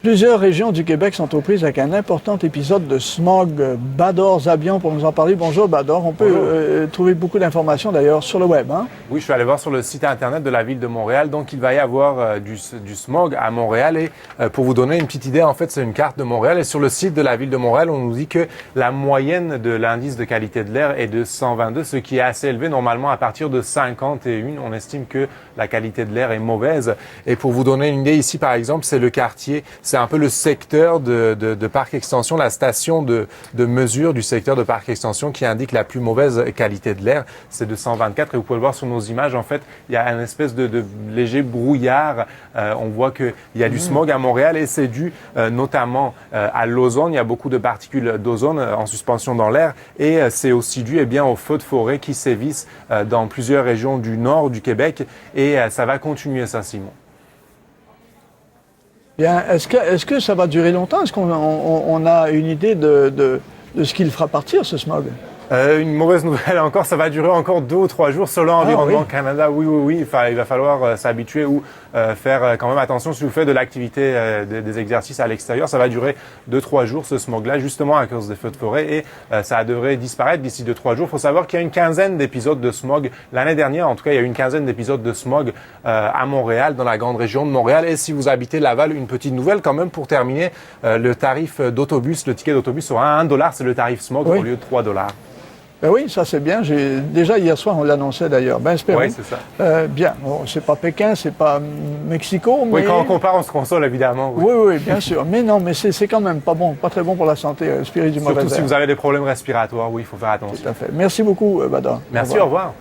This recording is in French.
Plusieurs régions du Québec sont aux prises avec un important épisode de smog. Bador Zabion pour nous en parler. Bonjour Bador. On peut trouver beaucoup d'informations d'ailleurs sur le web. Hein? Oui, je suis allé voir sur le site internet de la ville de Montréal. Donc, il va y avoir du smog à Montréal. Et pour vous donner une petite idée, en fait, c'est une carte de Montréal. Et sur le site de la ville de Montréal, on nous dit que la moyenne de l'indice de qualité de l'air est de 122, ce qui est assez élevé. Normalement, à partir de 51, on estime que la qualité de l'air est mauvaise. Et pour vous donner une idée, ici, par exemple, c'est le quartier. C'est un peu le secteur de Parc Extension, la station de mesure du secteur de Parc Extension qui indique la plus mauvaise qualité de l'air. C'est de 124 et vous pouvez le voir sur nos images. En fait, il y a une espèce de léger brouillard. On voit qu'il y a du smog à Montréal et c'est dû notamment à l'ozone. Il y a beaucoup de particules d'ozone en suspension dans l'air et c'est aussi dû aux feux de forêt qui sévissent dans plusieurs régions du nord du Québec et ça va continuer ça, Simon. Bien, est-ce que ça va durer longtemps? Est-ce qu'on a une idée de ce qu'il fera partir, ce smog? Une mauvaise nouvelle encore, ça va durer encore 2 ou 3 jours selon Environnement Canada. Oui. Il va falloir s'habituer ou faire quand même attention si vous faites de l'activité, des exercices à l'extérieur. Ça va durer 2-3 jours ce smog-là, justement à cause des feux de forêt et ça devrait disparaître d'ici 2-3 jours. Il faut savoir qu'il y a une quinzaine d'épisodes de smog. L'année dernière, en tout cas, il y a eu une quinzaine d'épisodes de smog à Montréal, dans la grande région de Montréal. Et si vous habitez Laval, une petite nouvelle quand même pour terminer, le tarif d'autobus, le ticket d'autobus sera à $1, c'est le tarif smog au lieu de $3. Ben oui, ça c'est bien. Déjà hier soir, on l'annonçait d'ailleurs. Ben espérons. Oui, c'est ça. Bien. Bon, c'est pas Pékin, c'est pas Mexico, mais... Oui, quand on compare, on se console évidemment. Oui, bien sûr. Mais non, mais c'est quand même pas bon, pas très bon pour la santé, respirer du mauvais air. Surtout si vous avez des problèmes respiratoires, oui, il faut faire attention. Tout à fait. Merci beaucoup, Bador. Merci, au revoir.